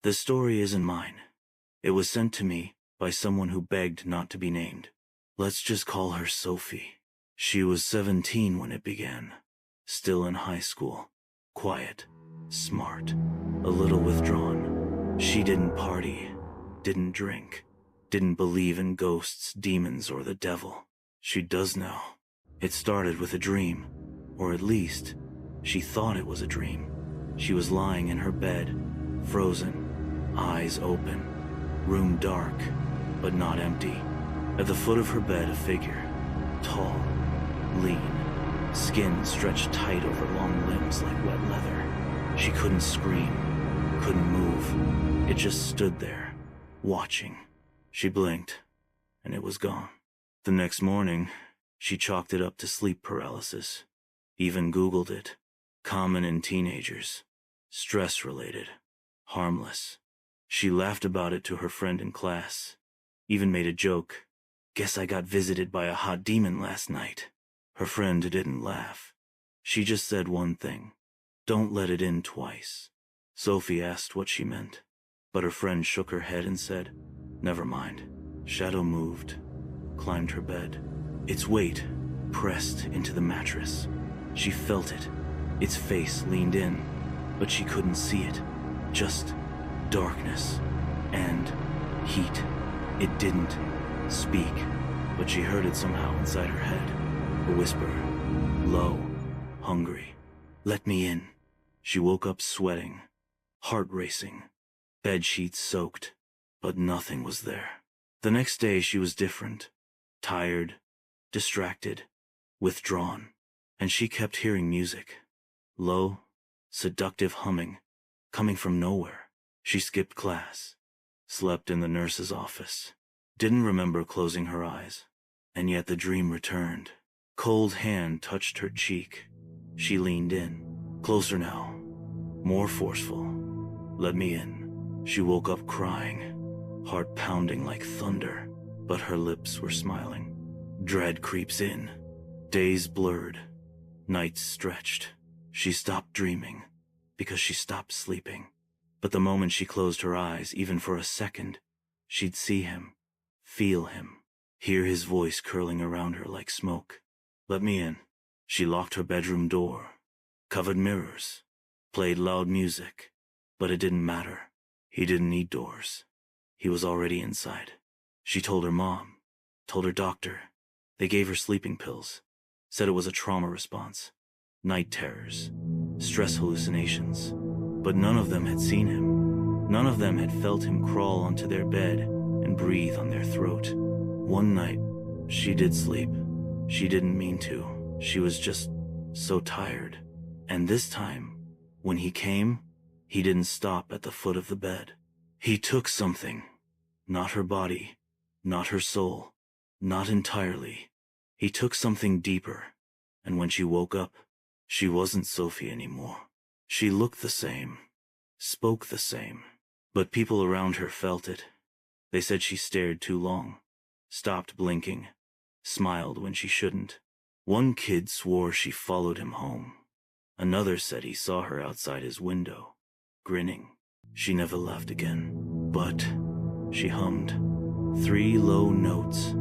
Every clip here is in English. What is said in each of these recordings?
This story isn't mine. It was sent to me by someone who begged not to be named. Let's just call her Sophie. She was 17 when it began. Still in high school. Quiet. Smart. A little withdrawn. She didn't party. Didn't drink. Didn't believe in ghosts, demons, or the devil. She does now. It started with a dream. Or at least, she thought it was a dream. She was lying in her bed, frozen, eyes open, room dark, but not empty. At the foot of her bed, a figure, tall, lean, skin stretched tight over long limbs like wet leather. She couldn't scream, couldn't move. It just stood there, watching. She blinked, and it was gone. The next morning, she chalked it up to sleep paralysis. Even Googled it. Common in teenagers. Stress-related. Harmless. She laughed about it to her friend in class. Even made a joke. Guess I got visited by a hot demon last night. Her friend didn't laugh. She just said one thing. Don't let it in twice. Sophie asked what she meant, but her friend shook her head and said, never mind. Shadow moved, climbed her bed. Its weight pressed into the mattress. She felt it. Its face leaned in, but she couldn't see it. Just darkness and heat. It didn't speak, but she heard it somehow inside her head. A whisper, low, hungry. Let me in. She woke up sweating, heart racing, bed sheets soaked, but nothing was there. The next day she was different, tired, distracted, withdrawn, and she kept hearing music. Low, seductive humming, coming from nowhere. She skipped class, slept in the nurse's office, didn't remember closing her eyes, and yet the dream returned. Cold hand touched her cheek. She leaned in, closer now, more forceful. Let me in. She woke up crying, heart pounding like thunder, but her lips were smiling. Dread creeps in, days blurred, nights stretched. She stopped dreaming, because she stopped sleeping. But the moment she closed her eyes, even for a second, she'd see him, feel him, hear his voice curling around her like smoke. Let me in. She locked her bedroom door, covered mirrors, played loud music, but it didn't matter. He didn't need doors. He was already inside. She told her mom, told her doctor. They gave her sleeping pills, said it was a trauma response. Night terrors, stress hallucinations, but none of them had seen him. None of them had felt him crawl onto their bed and breathe on their throat. One night, she did sleep. She didn't mean to. She was just so tired. And this time, when he came, he didn't stop at the foot of the bed. He took something. Not her body, not her soul, not entirely. He took something deeper. And when she woke up, she wasn't Sophie anymore. She looked the same, spoke the same, but people around her felt it. They said she stared too long, stopped blinking, smiled when she shouldn't. One kid swore she followed him home. Another said he saw her outside his window, grinning. She never laughed again, but she hummed 3 low notes,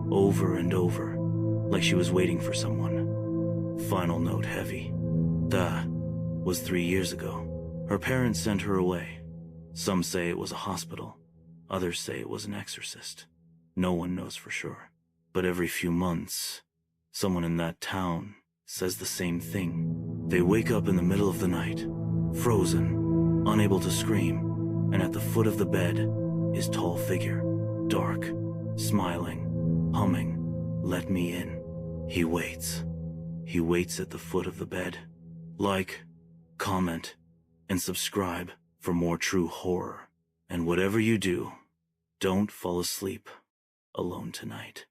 over and over, like she was waiting for someone. Final note heavy. That was 3 years ago. Her parents sent her away. Some say it was a hospital. Others say it was an exorcist. No one knows for sure. But every few months, someone in that town says the same thing. They wake up in the middle of the night, frozen, unable to scream, and at the foot of the bed, his tall figure, dark, smiling, humming, "Let me in." He waits. He waits at the foot of the bed. Like, comment, and subscribe for more true horror. And whatever you do, don't fall asleep alone tonight.